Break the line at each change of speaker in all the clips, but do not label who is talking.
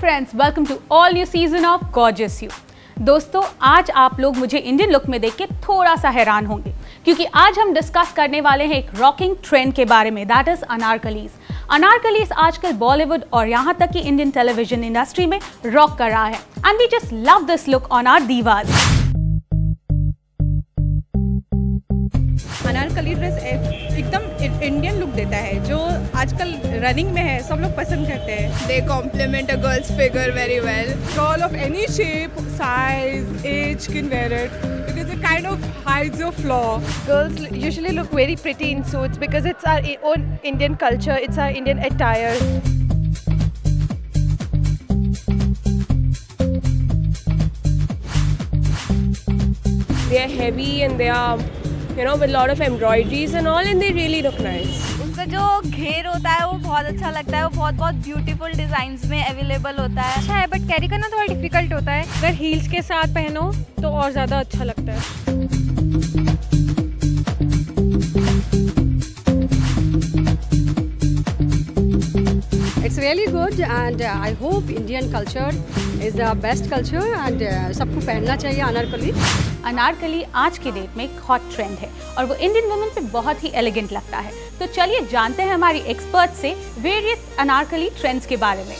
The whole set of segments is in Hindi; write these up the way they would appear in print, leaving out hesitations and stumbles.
Friends, welcome to all new season of gorgeous you. दोस्तों, आज आप लोग मुझे इंडियन लुक में देख के थोड़ा सा हैरान होंगे क्योंकि आज हम डिस्कस करने वाले हैं एक रॉकिंग ट्रेंड के बारे में, दैट इज अनारकलीज। अनारकलीज आजकल बॉलीवुड और यहाँ तक कि इंडियन टेलीविजन इंडस्ट्री में रॉक कर रहा है and we just love this look on our divas.
Anarkali dress एकदम इंडियन लुक देता है जो आजकल रनिंग में है, सब लोग पसंद करते हैं।
They complement a girl's figure very well.
Girl of any shape, size, age can wear it because it kind of hides your flaw.
Girls usually look very pretty in suits because it's our own Indian culture, it's our Indian attire.
They are heavy and they are, with a lot of embroideries and all, and they really look nice.
उसका जो घेर होता है वो बहुत अच्छा लगता है, वो बहुत ब्यूटीफुल डिजाइन्स में अवेलेबल होता है।
अच्छा है बट कैरी करना थोड़ा डिफिकल्ट होता है। अगर हील्स के साथ पहनो तो और ज़्यादा अच्छा लगता है।
It's really good and I hope Indian culture is the best culture and सबको पहनना चाहिए अनारकली।
अनारकली आज के डेट में एक हॉट ट्रेंड है और वो इंडियन वुमेन पे बहुत ही एलिगेंट लगता है। तो चलिए जानते हैं हमारी एक्सपर्ट से वेरियस अनारकली ट्रेंड्स के बारे में।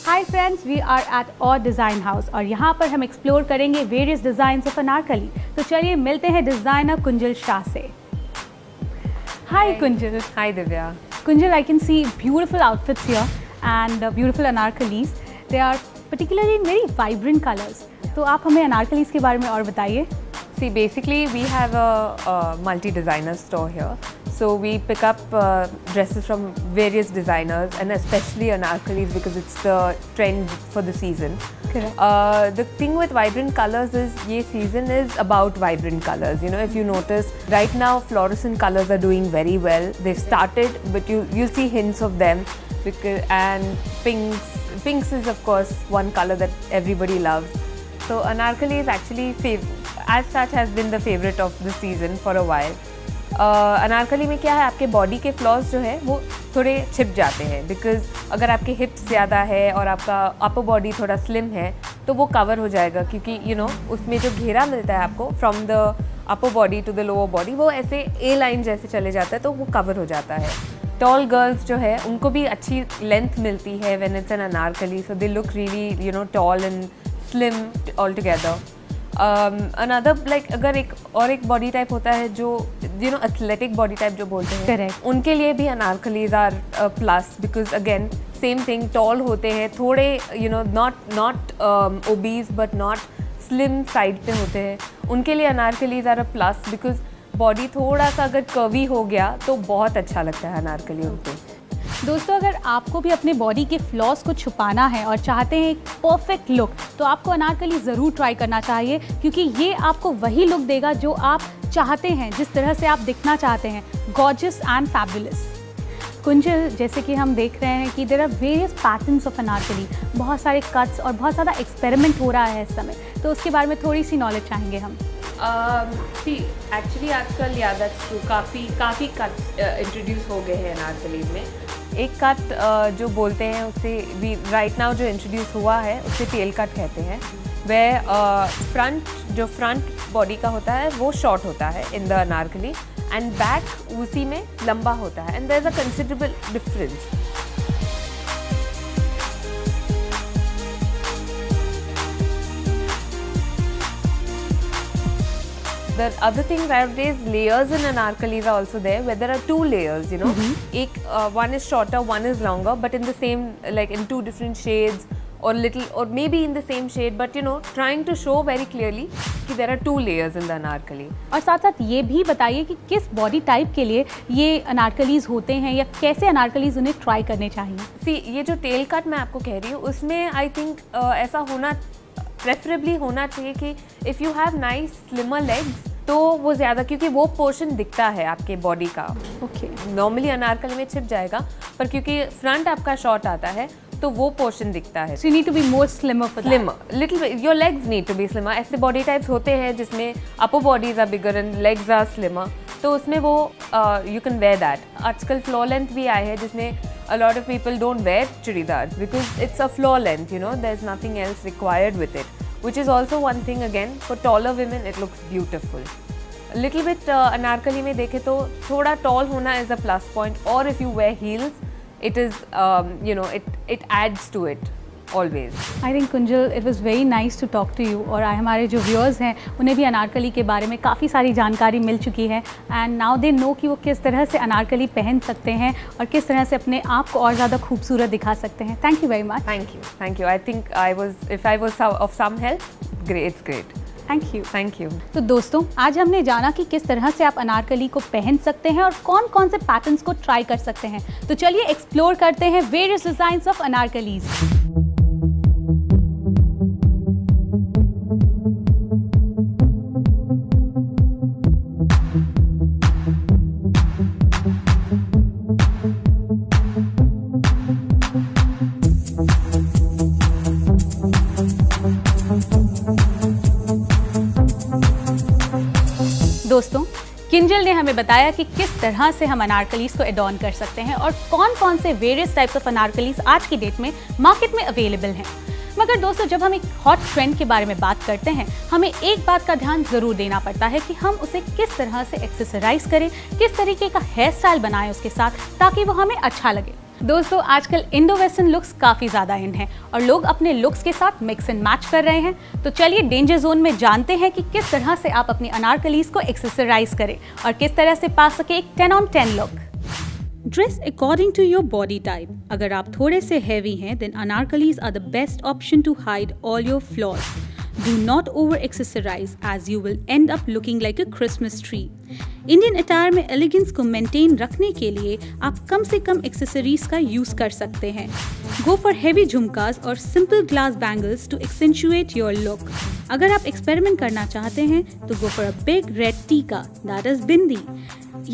Hi friends, we are at our design house और यहाँ पर हम एक्सप्लोर करेंगे वेरियस डिज़ाइंस ऑफ अनारकली। तो चलिए मिलते हैं डिज़ाइनर कुंजल शाह से। हाय Kunjal.
Hi Divya.
Kunjal, I can see beautiful outfits here and beautiful anarkalis. They are particularly in very vibrant colors. तो आप हमें अनारकलीज के बारे में और बताइए।
See, basically we have a multi-designer store here. So we pick up dresses from various designers and especially anarkalis because it's the trend for the season.
Correct.
The thing with vibrant colors is this season is about vibrant colors. If you notice, right now fluorescent colors are doing very well. They've started, but you'll see hints of them. And pinks is of course one color that everybody loves. So anarkali is actually as such has been the favorite of the season for a while. Anarkali में क्या है, आपके बॉडी के फ्लॉज जो है वो थोड़े छिप जाते हैं बिकॉज अगर आपके हिप्स ज़्यादा है और आपका अपर बॉडी थोड़ा स्लिम है तो वो कवर हो जाएगा क्योंकि उसमें जो घेरा मिलता है आपको from the upper body to the lower body वो ऐसे ए लाइन जैसे चले जाता है तो वो कवर हो जाता है। टॉल गर्ल्स जो है उनको भी अच्छी लेंथ मिलती है when it's an Anarkali, so they look really tall and slim all together. Another अगर एक बॉडी टाइप होता है जो एथलेटिक बॉडी टाइप जो बोलते हैं,
Correct.
उनके लिए भी Anarkalis are plus because again same thing, tall होते हैं थोड़े, not obese but not slim side पे होते हैं, उनके लिए Anarkalis are a plus because body थोड़ा सा अगर कर्वी हो गया तो बहुत अच्छा लगता है अनारकली उन पे।
दोस्तों, अगर आपको भी अपने बॉडी के फ्लॉज को छुपाना है और चाहते हैं एक परफेक्ट लुक तो आपको अनारकली ज़रूर ट्राई करना चाहिए क्योंकि ये आपको वही लुक देगा जो आप चाहते हैं, जिस तरह से आप दिखना चाहते हैं, गॉर्जियस एंड फैबुलस। कुंजल, जैसे कि हम देख रहे हैं कि there are various patterns of anarkali, बहुत सारे कट्स और बहुत ज़्यादा एक्सपेरिमेंट हो रहा है इस समय, तो उसके बारे में थोड़ी सी नॉलेज चाहेंगे हम।
एक्चुअली आजकल काफ़ी कट इंट्रोड्यूस हो गए हैं अनारकली में। एक कट जो बोलते हैं उससे भी राइट नाउ जो इंट्रोड्यूस हुआ है उससे टेल कट कहते हैं। वह फ्रंट बॉडी का होता है वो शॉर्ट होता है in the anarkali and back उसी में लंबा होता है and there is a considerable difference. The other thing nowadays, layers in anarkalis are also there where there are two layers, one is shorter, one is longer, but in the same, in two different shades or maybe in the same shade, but trying to show very clearly कि there are two layers in the anarkali.
और साथ साथ ये भी बताइए कि किस बॉडी टाइप के लिए ये अनारकलीज होते हैं या कैसे अनारकलीज उन्हें ट्राई करने चाहिए।
See, ये जो टेल कट मैं आपको कह रही हूँ उसमें आई थिंक ऐसा प्रेफरेबली होना चाहिए कि if you have nice slimmer legs तो वो ज़्यादा, क्योंकि वो पोर्शन दिखता है आपके बॉडी का।
ओके।
नॉर्मली अनारकली में छिप जाएगा पर क्योंकि फ्रंट आपका शॉर्ट आता है तो वो पोर्शन दिखता है।
So you need to be more slimmer for that.
Slimmer, little bit. Your legs need to be slimmer. ऐसे बॉडी टाइप्स होते हैं जिसमें upper bodies are bigger and legs are slimmer. तो उसमें वो you can wear that. आजकल फ्लो लेंथ भी आए हैं जिसमें a lot of people don't wear churidars because it's a floor length, you know, there's nothing else required with it, which is also one thing again, for taller women it looks beautiful. A little bit anarkali में देखे तो थोड़ा tall होना is a plus point, or if you wear heels, it is, you know, it adds to it. Always.
I think Kunjal, it was very nice to talk to you. और हमारे जो viewers हैं उन्हें भी अनारकली के बारे में काफ़ी सारी जानकारी मिल चुकी है and now they know कि वो किस तरह से अनारकली पहन सकते हैं और किस तरह से अपने आप को और ज़्यादा खूबसूरत दिखा सकते हैं. Thank you very much.
Thank you. Thank you. I think if I was of some help, great. It's great.
Thank you.
Thank you.
तो दोस्तों, आज हमने जाना कि किस तरह से आप अनारकली को पहन सकते हैं और कौन कौन से पैटर्न्स को ट्राई कर सकते हैं. तो चलिए एक्सप्लोर करते हैं वेरियस डिजाइन्स ऑफ अनारकलीज. दोस्तों, किंजल ने हमें बताया कि किस तरह से हम अनारकलीज को एडॉर्न कर सकते हैं और कौन कौन से वेरियस टाइप्स ऑफ अनारकलीज आज की डेट में मार्केट में अवेलेबल हैं. मगर दोस्तों, जब हम एक हॉट ट्रेंड के बारे में बात करते हैं, हमें एक बात का ध्यान ज़रूर देना पड़ता है कि हम उसे किस तरह से एक्सेसराइज करें, किस तरीके का हेयर स्टाइल बनाएं उसके साथ, ताकि वो हमें अच्छा लगे. दोस्तों, आजकल इंडो वेस्टर्न लुक्स काफ़ी ज़्यादा इन हैं और लोग अपने लुक्स के साथ मिक्स एंड मैच कर रहे हैं. तो चलिए डेंजर जोन में जानते हैं कि किस तरह से आप अपनी अनारकलीज को एक्सेसराइज करें और किस तरह से पा सके एक 10 on 10 look. Dress according to your body type. अगर आप थोड़े से हैवी हैं, then Anarkalis are the best option to hide all your flaws. Do not over accessorize as you will end up looking like a Christmas tree. Indian attire में एलिगेंस को मेंटेन रखने के लिए आप कम से कम एक्सेसरीज का यूज कर सकते हैं. गो फॉर हेवी झुमकास और simple glass bangles to accentuate your look. अगर आप एक्सपेरिमेंट करना चाहते हैं तो go for a big red tikka, that is bindi.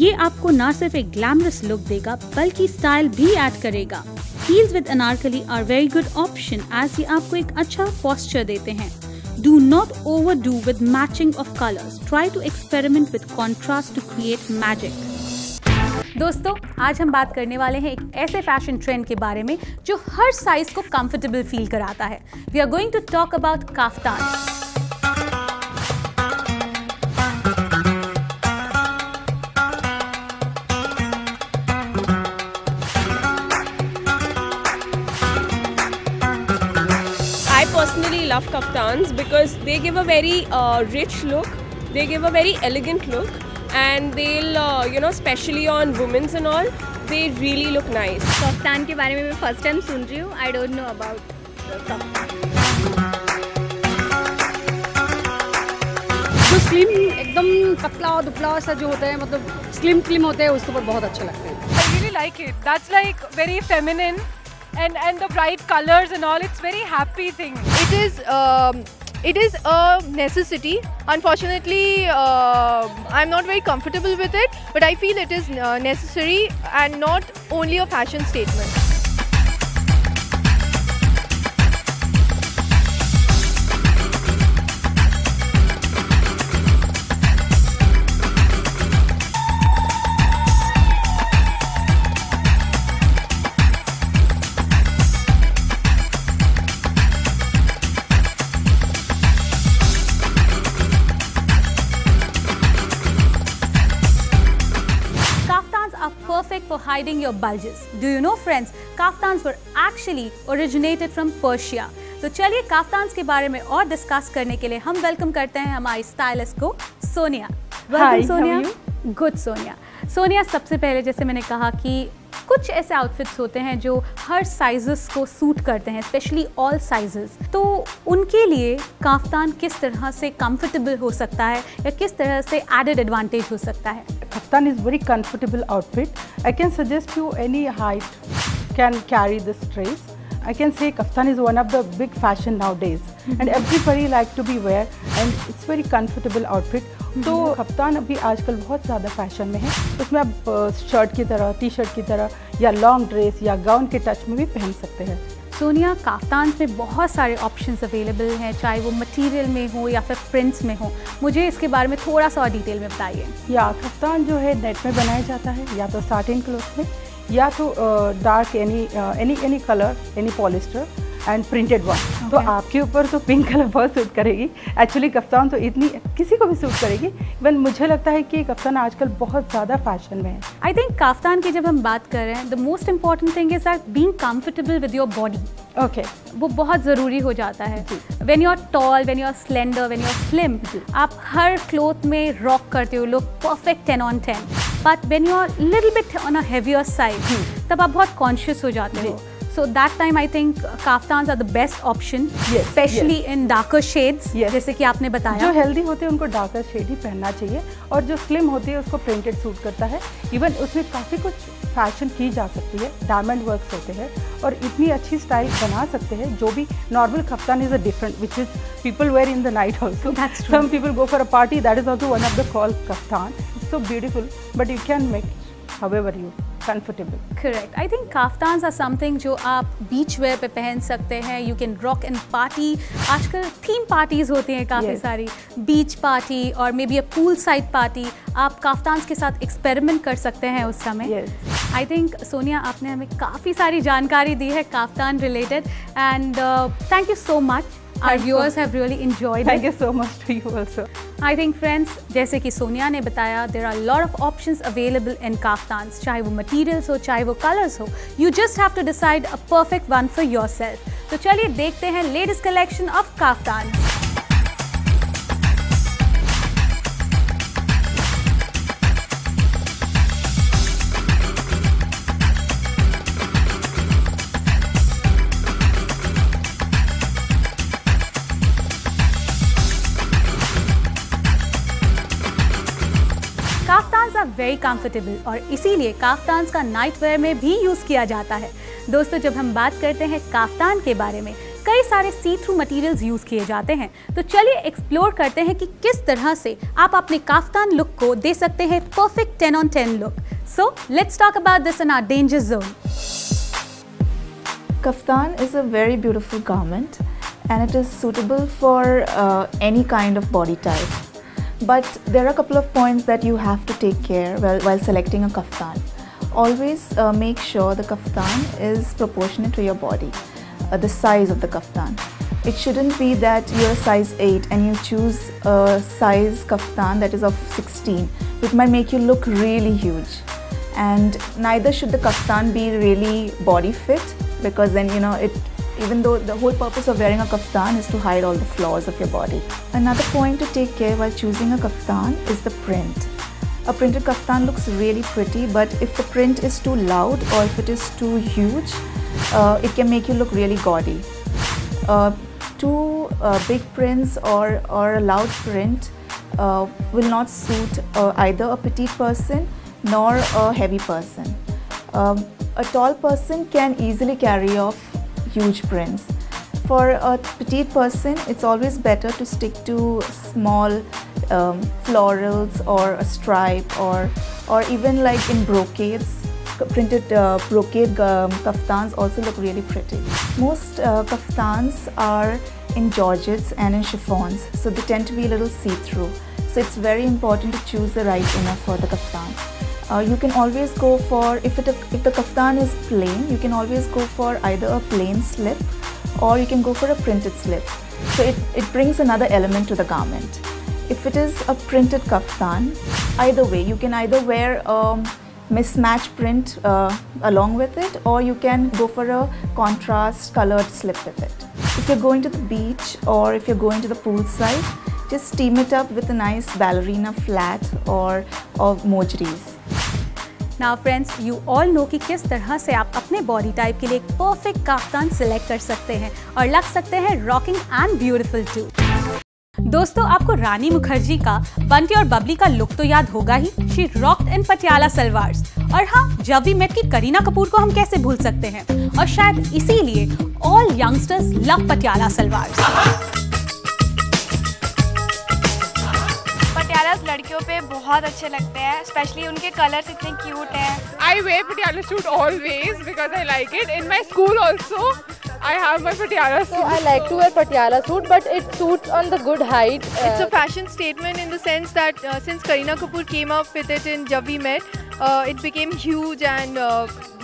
ये आपको ना सिर्फ एक ग्लैमरस लुक देगा बल्कि स्टाइल भी ऐड करेगा. Heels with anarkali are very good option as ये आपको एक अच्छा पोस्चर देते हैं. Do not overdo with matching of colors. Try to experiment with contrast to create magic. दोस्तों, आज हम बात करने वाले हैं एक ऐसे फैशन ट्रेंड के बारे में जो हर साइज को कंफर्टेबल फील कराता है. We are going to talk about kaftan.
I personally love kaftans because they give a very rich look, they give a very elegant look, and they'll you know, especially on women's and all, they really look nice.
Kaftan के बारे में मैं फर्स्ट टाइम सुन रही हूँ. I don't know about kaftan.
जो स्लिम एकदम पतला दुबला सा जो होता है, मतलब स्लिम होते हैं, उसके ऊपर बहुत अच्छा लगता है.
I really like it. That's like very feminine. And the bright colors and all, it's very happy thing.
It is a necessity. Unfortunately, I'm not very comfortable with it, but I feel it is necessary and not only a fashion statement.
Perfect for hiding your bulges. Do you know friends, kaftans were actually originated from Persia. तो चलिए काफ्तान्स के बारे में और डिस्कस करने के लिए हम वेलकम करते हैं हमारी स्टाइलिस्ट को सोनिया. वेलकम सोनिया. गुड सोनिया. सोनिया, सबसे पहले जैसे मैंने कहा कि कुछ ऐसे आउटफिट्स होते हैं जो हर साइजेस को सूट करते हैं, स्पेशली ऑल साइजेस. तो उनके लिए काफ्तान किस तरह से कंफर्टेबल हो सकता है या किस तरह से एडेड एडवांटेज हो सकता है?
Kaftan is very comfortable outfit. I can suggest you any height can carry this dress. I can say kaftan is one of the big fashion nowadays, and everybody like to be wear, and it's very comfortable outfit. तो कफ्तान अभी आजकल बहुत ज़्यादा फैशन में है. उसमें आप शर्ट की तरह, टी शर्ट की तरह या लॉन्ग ड्रेस या गाउन के टच में भी पहन सकते हैं.
सोनिया, काफ्तान में बहुत सारे ऑप्शंस अवेलेबल हैं, चाहे वो मटेरियल में हो या फिर प्रिंट्स में हो. मुझे इसके बारे में थोड़ा सा और डिटेल में बताइए.
या कफ्तान जो है नेट में बनाया जाता है, या तो साटिन क्लॉथ में या तो dark any colour, any polyester and printed one. तो आपके ऊपर तो पिंक कलर बहुत सूट करेगी। एक्चुअली कफ्तान तो इतनी किसी को भी सूट करेगी। इवन मुझे लगता है कि कफ्तान आजकल बहुत ज़्यादा फैशन में है।
आई थिंक काफ्तान की जब हम बात कर रहे हैं, the most important thing is that being comfortable with your body.
Okay,
वो बहुत ज़रूरी हो जाता है। When you are tall, when you are slender, when you are slim, आप हर क्लोथ में रॉक करते हो, look perfect 10 on 10। But when you are little bit on a heavier side, तब आप बहुत कॉन्शियस हो जाते हो। So that time I think kaftans are the best option, especially in darker shades, जैसे कि आपने बताया।
जो हेल्दी होते हैं उनको डार्कर शेड ही पहनना चाहिए, और जो स्लिम होती है उसको प्रिंटेड सूट करता है। इवन उसमें काफ़ी कुछ फैशन की जा सकती है, डायमंड वर्क्स होते हैं और इतनी अच्छी स्टाइल बना सकते हैं। जो भी normal kaftan is a different which is people wear in the night also. Some people go for a party, that is also one of the call kaftan. It's so beautiful, but you can make however you comfortable.
Correct. I think kaftans are something जो आप बीच वेयर पे पहन सकते हैं। You can rock in party. आजकल थीम पार्टीज होती हैं काफ़ी सारी, बीच पार्टी और may be a pool side party. आप काफ्तान्स के साथ एक्सपेरिमेंट कर सकते हैं उस समय। आई थिंक सोनिया, आपने हमें काफ़ी सारी जानकारी दी है kaftan related, and thank you so much. Our viewers have really enjoyed it.
Thank you so much to you also.
I think friends, जैसे कि सोनिया ने बताया, there are a lot of options available in kaftans, चाहे वो materials हो, चाहे वो colors हो। You just have to decide a perfect one for yourself. तो चलिए देखते हैं latest collection of kaftans. Kaftans are very comfortable और इसीलिए काफ्तान्स का नाइट वेयर में भी यूज़ किया जाता है। दोस्तों, जब हम बात करते हैं काफ्तान के बारे में, कई सारे सी थ्रू मटेरियल्स यूज़ किए जाते हैं। तो चलिए एक्सप्लोर करते हैं कि किस तरह से आप अपने काफ्तान लुक को दे सकते हैं परफेक्ट 10 on 10 लुक। So let's talk about this in our danger zone.
Kaftan is a very beautiful garment and it is suitable for any kind of body type. But there are a couple of points that you have to take care while selecting a kaftan. Always make sure the kaftan is proportionate to your body, the size of the kaftan. It shouldn't be that you're size 8 and you choose a size kaftan that is of 16, which might make you look really huge. And neither should the kaftan be really body fit, because then even though the whole purpose of wearing a kaftan is to hide all the flaws of your body. Another point to take care while choosing a kaftan is the print. A printed kaftan looks really pretty, but if the print is too loud or if it is too huge, it can make you look really gaudy. Too big prints or a loud print will not suit either a petite person nor a heavy person. A tall person can easily carry off huge prints. For a petite person, it's always better to stick to small florals or a stripe or even like in brocades. Printed brocade kaftans also look really pretty. Most kaftans are in georgettes and in chiffons, so they tend to be a little see-through. So it's very important to choose the right inner for the kaftan. You can always go for, if the kaftan is plain, you can always go for either a plain slip or you can go for a printed slip. So it brings another element to the garment. If it is a printed kaftan, either way, you can either wear a mismatched print along with it, or you can go for a contrast colored slip with it. If you're going to the beach or if you're going to the poolside, just steam it up with a nice ballerina flat or mojeries.
Now friends, you all know कि किस तरह से आप अपने बॉडी टाइप के लिए एक परफेक्ट काफ्तान सिलेक्ट कर सकते हैं और लग सकते हैं रॉकिंग एंड ब्यूटीफुल टू। दोस्तों, आपको रानी मुखर्जी का बंटी और बबली का लुक तो याद होगा ही। शी रॉक्ड इन पटियाला सलवार्स। और हाँ, जब वी मेट की करीना कपूर को हम कैसे भूल सकते हैं, और शायद इसीलिए ऑल यंगस्टर्स लव पटियाला सलवार्स।
लड़कियों पे बहुत अच्छे लगते हैं, स्पेशली उनके कलर्स इतने क्यूट हैं।
I wear patiala suit always because I like it. In my school also, I have my patiala suit.
So I like to wear patiala suit, but it suits on the good height. It's a fashion statement in the sense that since Kareena Kapoor came up with it in Jab We Met, it became huge and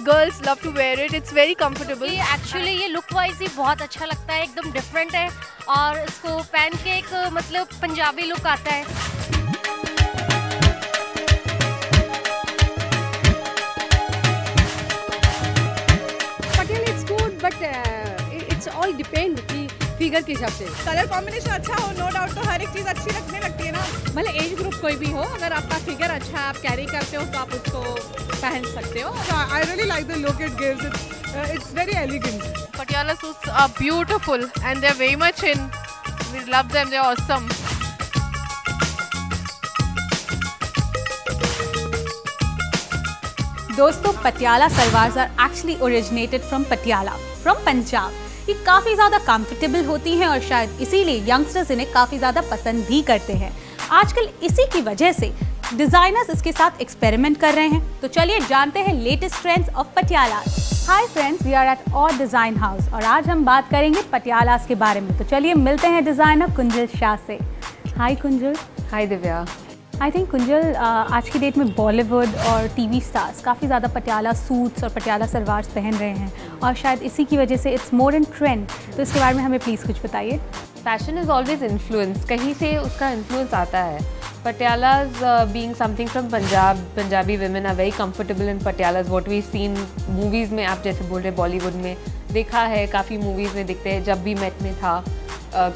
girls love to wear it. It's very comfortable.
ये एक्चुअली ये लुक वाइज ही बहुत अच्छा लगता है, एकदम डिफरेंट है और इसको पहन के एक मतलब पंजाबी लुक आता है।
Patiala it's good but it's all depend कि फिगर के हिसाब से।
कलर कॉम्बिनेशन अच्छा हो, नो डाउट, तो हर एक चीज़ अच्छी लगने लगती है ना। मतलब एज ग्रुप कोई भी हो, अगर आपका फिगर अच्छा है, आप कैरी करते हो तो आप उसको पहन सकते हो।
I really like the look it gives. It's very elegant.
Patiala suits are beautiful and they're very much in. We love them. They're awesome.
दोस्तों, Patiala salwars are actually originated from Patiala, from Punjab. ये काफ़ी ज़्यादा कंफर्टेबल होती हैं और शायद इसीलिए यंगस्टर्स इन्हें काफ़ी ज़्यादा पसंद भी करते हैं। आजकल इसी की वजह से डिज़ाइनर्स इसके साथ एक्सपेरिमेंट कर रहे हैं। तो चलिए जानते हैं latest trends of Patiala. Hi friends, we are at our design house और आज हम बात करेंगे पटियालास के बारे में। तो चलिए मिलते हैं डिज़ाइनर कुंजल शाह से। हाय कुंजल।
हाय दिव्या।
आई थिंक कुंजल, आज की डेट में बॉलीवुड और टीवी स्टार्स काफ़ी ज़्यादा पटियाला सूट्स और पटियाला सलवार्स पहन रहे हैं और शायद इसी की वजह से इट्स मोर इन ट्रेंड। तो इसके बारे में हमें प्लीज़ कुछ बताइए।
फैशन इज़ ऑलवेज इन्फ्लुएंस, कहीं से उसका इन्फ्लुएंस आता है। Patialas being something from Punjab, Punjabi women are very comfortable in Patialas. What we've seen movies में, आप जैसे बोल रहे बॉलीवुड में देखा है, काफ़ी मूवीज़ में दिखते हैं। जब भी मेट में था,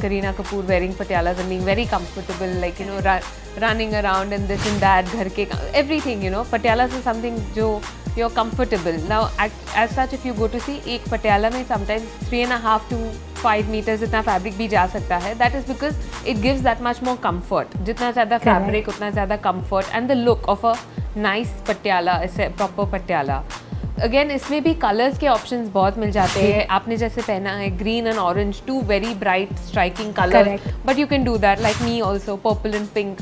Kareena Kapoor wearing Patialas and being very comfortable, like you know, running around and this and that, घर के everything, you know. Patialas is something जो you're comfortable. Now as such if you go to see, एक पटियाला में sometimes 3.5 to 5 meters इतना फैब्रिक भी जा सकता है। That is because it gives that much more comfort. जितना ज़्यादा फैब्रिक उतना ज़्यादा comfort and the look of a nice Patiala, इसे प्रॉपर पटियाला। अगेन इसमें भी कलर्स के ऑप्शंस बहुत मिल जाते हैं। आपने जैसे पहना है green and orange, two very bright striking colours, but you can do that like me also, purple and pink.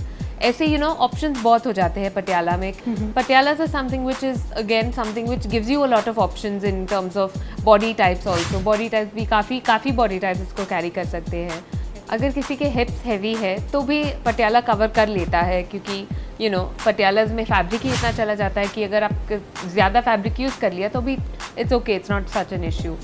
ऐसे यू नो ऑप्शंस बहुत हो जाते हैं पटियाला में। Patiala is something which is again something which gives you a lot of options in terms of body types also. Body types भी काफ़ी बॉडी टाइप्स इसको कैरी कर सकते हैं। अगर किसी के हिप्स हैवी है तो भी पटियाला कवर कर लेता है, क्योंकि यू नो पटियालाज में फैब्रिक ही इतना चला जाता है कि अगर आप ज़्यादा फैब्रिक यूज़ कर लिया तो भी it's okay, it's not such an issue.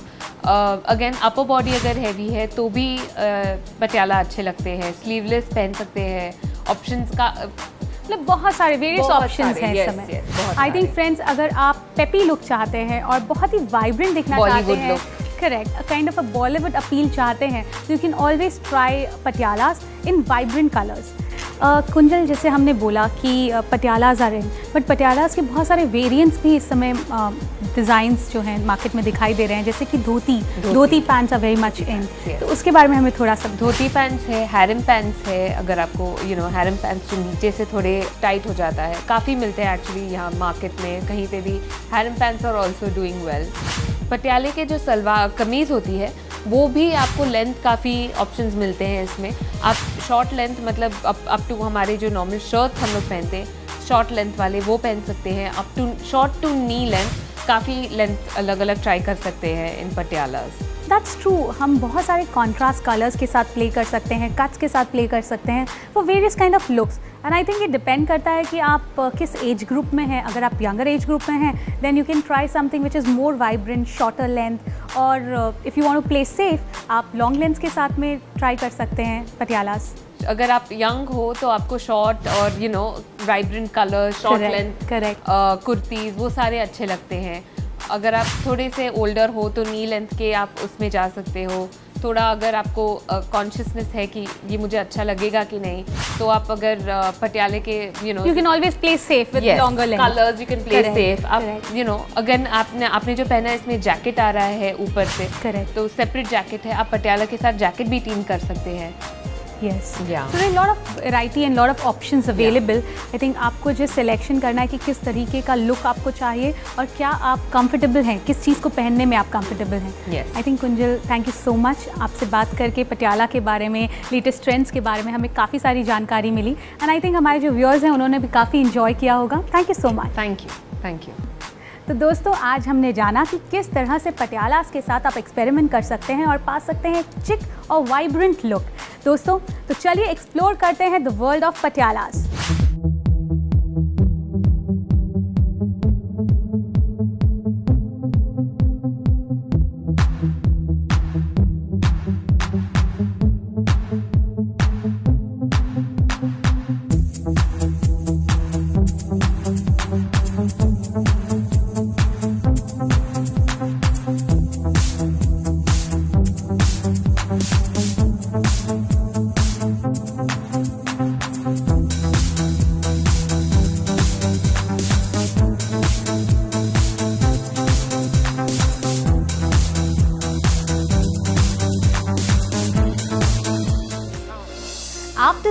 Again upper body अगर हैवी है तो भी पटियाला अच्छे लगते हैं। स्लीवलेस पहन सकते हैं। ऑप्शंस का
मतलब बहुत सारे वेरियस ऑप्शंस हैं इस समय। आई थिंक फ्रेंड्स, अगर आप पेपी लुक चाहते हैं और बहुत ही वाइब्रेंट दिखना चाहते हैं, correct, kind of a Bollywood appeal चाहते हैं, तो you can always try Patialas in vibrant colours. Kunjal, जैसे हमने बोला कि पटियालाज आर इन, बट पटियालाज के बहुत सारे वेरिएंट्स भी इस समय डिज़ाइंस जो हैं मार्केट में दिखाई दे रहे हैं, जैसे कि dhoti pants are very much in. तो उसके बारे में हमें थोड़ा सा।
धोती पैंट्स है, हैरम पैंट्स है। अगर आपको यू नो हैरम पैंट्स जो नीचे से थोड़े टाइट हो जाता है, काफ़ी मिलते हैं एक्चुअली यहाँ मार्केट में, कहीं पे भी harem pants are also doing well. पटियाले के जो सलवार कमीज़ होती है वो भी आपको लेंथ काफ़ी ऑप्शंस मिलते हैं इसमें। आप शॉर्ट लेंथ मतलब अप टू हमारे जो नॉर्मल शर्ट हम लोग पहनते हैं, शॉर्ट लेंथ वाले वो पहन सकते हैं। Up to short to knee length, काफ़ी लेंथ अलग अलग ट्राई कर सकते हैं इन पटियालास।
That's true. हम बहुत सारे कॉन्ट्रास्ट कलर्स के साथ प्ले कर सकते हैं, कट्स के साथ प्ले कर सकते हैं for various kind of looks. And I think ये डिपेंड करता है कि आप किस एज ग्रुप में हैं। अगर आप यंगर एज ग्रुप में हैं then you can try something which is more vibrant, shorter length, और if you want to play safe आप लॉन्ग लेंथ के साथ में ट्राई कर सकते हैं पटियालास।
अगर आप यंग हो तो आपको शॉर्ट और you know vibrant colour, short length,
correct,
kurtis वो सारे अच्छे लगते हैं। अगर आप थोड़े से ओल्डर हो तो नी लेंथ के आप उसमें जा सकते हो। थोड़ा अगर आपको कॉन्शियसनेस है कि ये मुझे अच्छा लगेगा कि नहीं, तो आप अगर पटियाले के you can
always play safe with longer length
colours, you can play safe. आप यू नो अगेन आपने जो पहना है इसमें जैकेट आ रहा है ऊपर से,
करेक्ट,
तो सेपरेट जैकेट है, आप पटियाला के साथ जैकेट भी टीम कर सकते हैं।
Yes. Yeah. So there are a lot of variety and lot of options available. I think आपको जो सिलेक्शन करना है कि किस तरीके का लुक आपको चाहिए और क्या आप कंफर्टेबल हैं, किस चीज़ को पहनने में आप कंफर्टेबल हैं।
Yes.
I think Kunjal, thank you so much. आपसे बात करके पटियाला के बारे में, लेटेस्ट ट्रेंड्स के बारे में हमें काफ़ी सारी जानकारी मिली एंड आई थिंक हमारे जो व्यूअर्स हैं उन्होंने भी काफ़ी इंजॉय किया होगा। Thank you so much.
Thank you.
तो दोस्तों, आज हमने जाना कि किस तरह से पटियालास के साथ आप एक्सपेरिमेंट कर सकते हैं और पा सकते हैं एक चिक और वाइब्रेंट लुक। दोस्तों, तो चलिए एक्सप्लोर करते हैं the world of Patialas.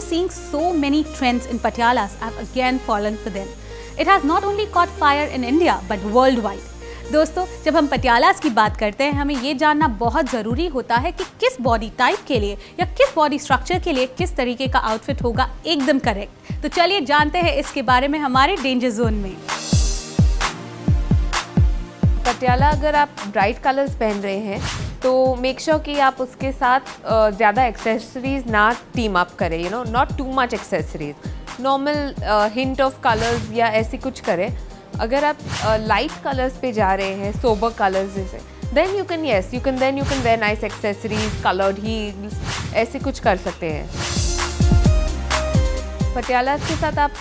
seeing so many trends in Patialas, I've again fallen for them. It has not only caught fire in India but worldwide. दोस्तों, जब हम पटियालास की बात करते हैं, हमें ये जानना बहुत ज़रूरी होता है कि किस बॉडी टाइप के लिए या किस बॉडी स्ट्रक्चर के लिए किस तरीके का आउटफिट होगा एकदम करेक्ट। तो चलिए जानते हैं इसके बारे में हमारे डेंजर जोन में।
पटियाला अगर आप ब्राइट कलर्स पहन रहे हैं तो मेक श्योर कि आप उसके साथ ज़्यादा एक्सेसरीज ना टीम अप करें, you know, not too much accessories, normal hint of colours या ऐसी कुछ करें। अगर आप लाइट कलर्स पे जा रहे हैं, सोबर कलर्स जैसे, then you can wear nice accessories, coloured heels, ऐसे कुछ कर सकते हैं। पटियाला के साथ आप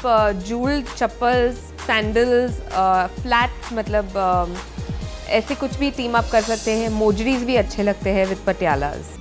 जूल्ड चप्पल्स, सैंडल्स, फ्लैट मतलब ऐसे कुछ भी टीम अप कर सकते हैं। मोजरीज भी अच्छे लगते हैं विद पटियालास।